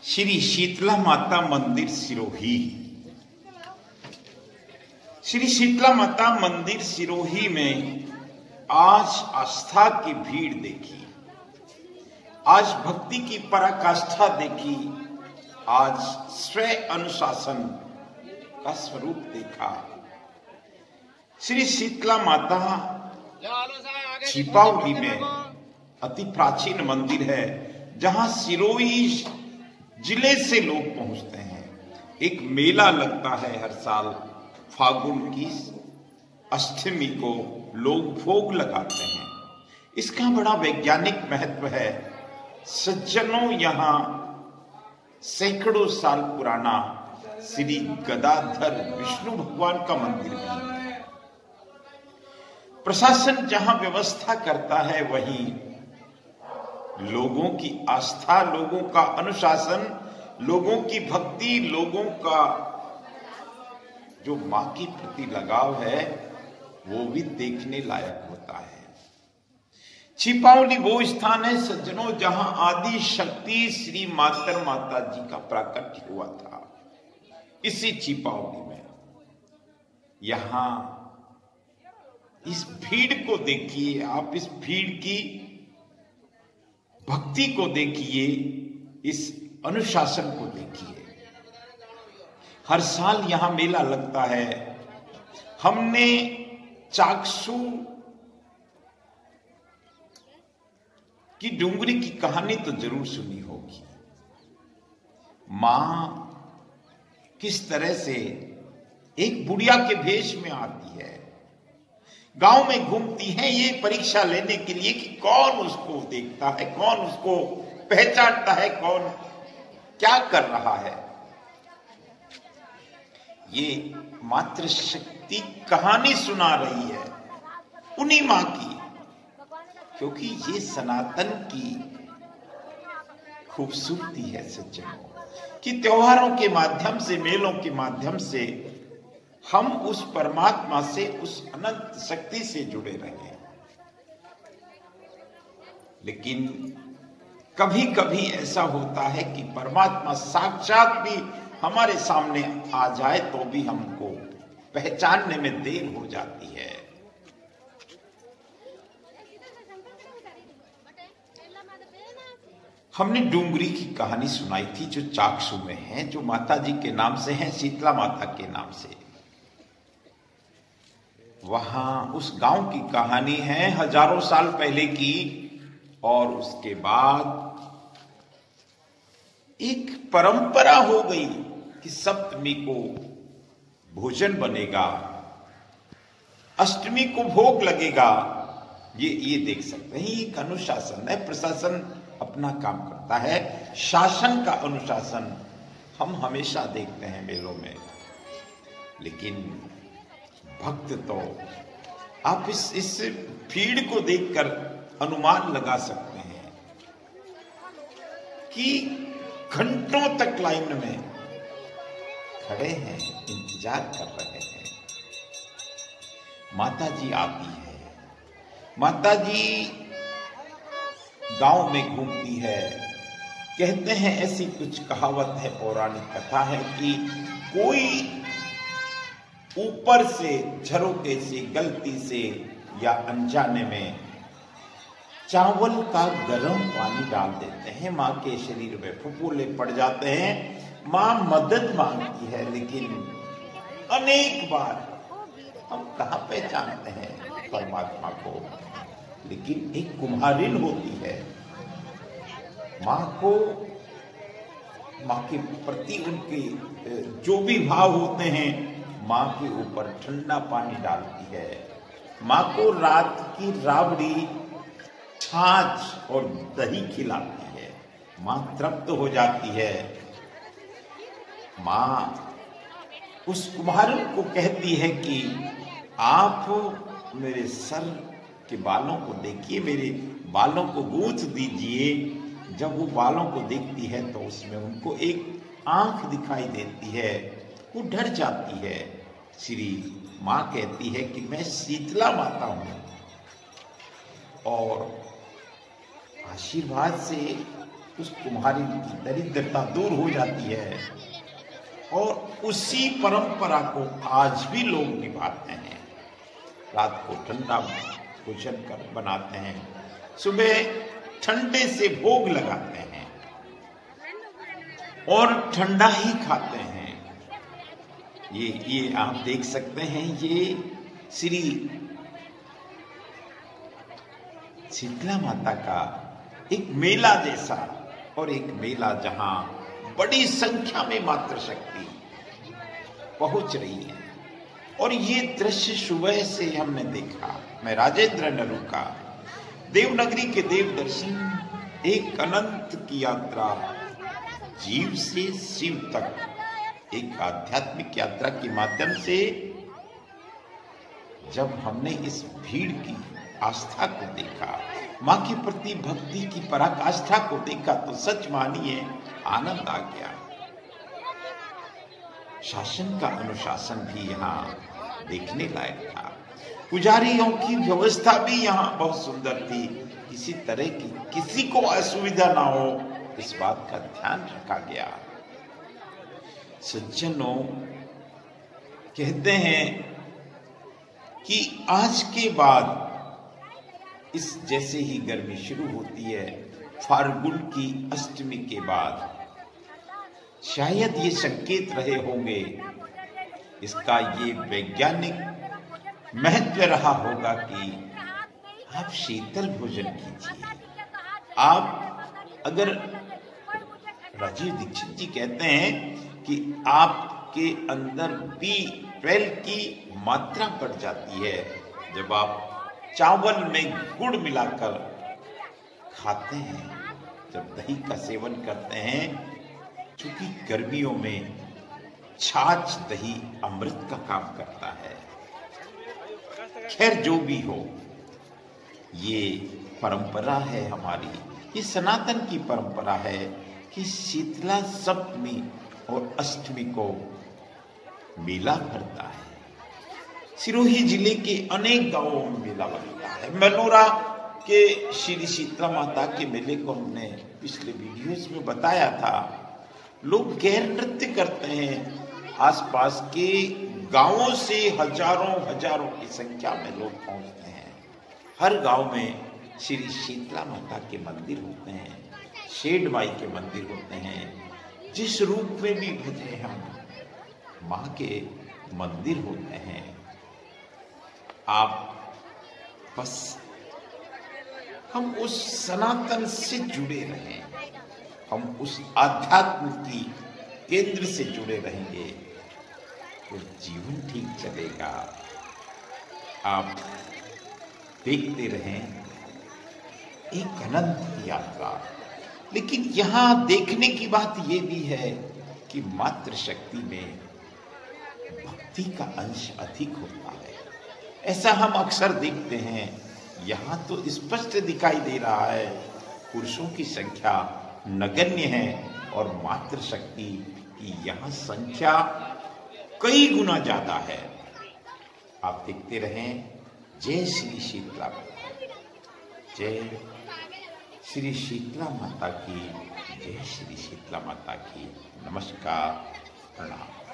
श्री शीतला माता मंदिर सिरोही। श्री शीतला माता मंदिर सिरोही में आज आस्था की भीड़ देखी, आज भक्ति की पराकाष्ठा देखी, आज स्वयं अनुशासन का स्वरूप देखा। श्री शीतला माता छिपावली में अति प्राचीन मंदिर है, जहां सिरोही जिले से लोग पहुंचते हैं। एक मेला लगता है हर साल, फागुन की अष्टमी को लोग भोग लगाते हैं। इसका बड़ा वैज्ञानिक महत्व है। सज्जनों, यहां सैकड़ों साल पुराना श्री गदाधर विष्णु भगवान का मंदिर भी है। प्रशासन जहां व्यवस्था करता है, वहीं लोगों की आस्था, लोगों का अनुशासन, लोगों की भक्ति, लोगों का जो मां के प्रति लगाव है, वो भी देखने लायक होता है। छिपावली वो स्थान है सज्जनों, जहां आदि शक्ति श्री मातर माता जी का प्राकट्य हुआ था। इसी छिपावली में यहां इस भीड़ को देखिए आप, इस भीड़ की भक्ति को देखिए, इस अनुशासन को देखिए। हर साल यहां मेला लगता है। हमने चाकसू की डूंगरी की कहानी तो जरूर सुनी होगी। मां किस तरह से एक बुढ़िया के भेष में आती है, गांव में घूमती है ये परीक्षा लेने के लिए कि कौन उसको देखता है, कौन उसको पहचानता है, कौन क्या कर रहा है। ये मातृशक्ति कहानी सुना रही है उन्हीं मां की, क्योंकि ये सनातन की खूबसूरती है सज्जनों, कि त्योहारों के माध्यम से, मेलों के माध्यम से हम उस परमात्मा से, उस अनंत शक्ति से जुड़े रहे। लेकिन कभी कभी ऐसा होता है कि परमात्मा साक्षात भी हमारे सामने आ जाए तो भी हमको पहचानने में देर हो जाती है। हमने डूंगरी की कहानी सुनाई थी, जो चाकसू में है, जो माता जी के नाम से है, शीतला माता के नाम से। वहां उस गांव की कहानी है हजारों साल पहले की, और उसके बाद एक परंपरा हो गई कि सप्तमी को भोजन बनेगा, अष्टमी को भोग लगेगा। ये देख सकते हैं, एक अनुशासन है। प्रशासन अपना काम करता है, शासन का अनुशासन हम हमेशा देखते हैं मेलों में। लेकिन भक्त तो आप इस भीड़ को देखकर अनुमान लगा सकते हैं कि घंटों तक लाइन में खड़े हैं, इंतजार कर रहे हैं। माता जी आती है, माता जी गांव में घूमती है। कहते हैं, ऐसी कुछ कहावत है, पौराणिक कथा है कि कोई ऊपर से झरोके से, गलती से या अनजाने में चावल का गर्म पानी डाल देते हैं। मां के शरीर में फफूंदे पड़ जाते हैं। मां मदद मांगती है, लेकिन अनेक बार हम कहां पहचानते हैं परमात्मा को। लेकिन एक कुम्हारिन होती है, मां को, मां के प्रति उनके जो भी भाव होते हैं, मां के ऊपर ठंडा पानी डालती है। मां को रात की राबड़ी, छाछ और दही खिलाती है। मां तृप्त हो जाती है। मां उस कुम्हारिन को कहती है कि आप मेरे सर के बालों को देखिए, मेरे बालों को गूंथ दीजिए। जब वो बालों को देखती है तो उसमें उनको एक आंख दिखाई देती है, वो डर जाती है। श्री मां कहती है कि मैं शीतला माता हूं, और आशीर्वाद से उस कुम्हारी की दरिद्रता दूर हो जाती है। और उसी परंपरा को आज भी लोग निभाते हैं। रात को ठंडा भोजन कर बनाते हैं, सुबह ठंडे से भोग लगाते हैं और ठंडा ही खाते हैं। ये आप देख सकते हैं, ये श्री शीतला माता का एक मेला जैसा, और एक मेला जहां बड़ी संख्या में मातृशक्ति पहुंच रही है। और ये दृश्य सुबह से हमने देखा। मैं राजेंद्र न रुका, देवनगरी के देव दर्शन, एक अनंत की यात्रा, जीव से शिव तक, एक आध्यात्मिक यात्रा के माध्यम से जब हमने इस भीड़ की आस्था को देखा, मां के प्रति भक्ति की पराकाष्ठा को देखा, तो सच मानिए आनंद आ गया। शासन का अनुशासन भी यहाँ देखने लायक था। पुजारियों की व्यवस्था भी यहाँ बहुत सुंदर थी। किसी तरह की किसी को असुविधा ना हो, इस बात का ध्यान रखा गया। सज्जनों, कहते हैं कि आज के बाद इस जैसे ही गर्मी शुरू होती है, फाल्गुन की अष्टमी के बाद, शायद ये संकेत रहे होंगे, इसका ये वैज्ञानिक महत्व रहा होगा कि आप शीतल भोजन कीजिए। आप अगर, राजीव दीक्षित जी कहते हैं कि आपके अंदर B12 की मात्रा बढ़ जाती है जब आप चावल में गुड़ मिलाकर खाते हैं, जब दही का सेवन करते हैं। क्योंकि गर्मियों में छाछ दही अमृत का काम करता है। खैर जो भी हो, ये परंपरा है हमारी, ये सनातन की परंपरा है कि शीतला सप्तमी और अष्टमी को मेला भरता है। सिरोही जिले के अनेक गांवों में मेला लगता है। मेलोरा के श्री शीतला माता के मेले को हमने पिछले वीडियोस में बताया था। लोग गैर नृत्य करते हैं। आसपास के गांवों से हजारों की संख्या में लोग पहुंचते हैं। हर गांव में श्री शीतला माता के मंदिर होते हैं, शेड माई के मंदिर होते हैं। जिस रूप में भी भजे हम, मां के मंदिर होते हैं। आप बस हम उस सनातन से जुड़े रहें, हम उस आध्यात्म की केंद्र से जुड़े रहेंगे तो जीवन ठीक चलेगा। आप देखते रहें एक अनंत यात्रा। लेकिन यहाँ देखने की बात यह भी है कि मातृशक्ति में भक्ति का अंश अधिक होता है। ऐसा हम अक्सर देखते हैं। यहाँ तो स्पष्ट दिखाई दे रहा है, पुरुषों की संख्या नगण्य है और मातृशक्ति की यहाँ संख्या कई गुना ज्यादा है। आप देखते रहें। जय श्री शीतला माता, जय श्री शीतला माता की, जय श्री शीतला माता की। नमस्कार, प्रणाम।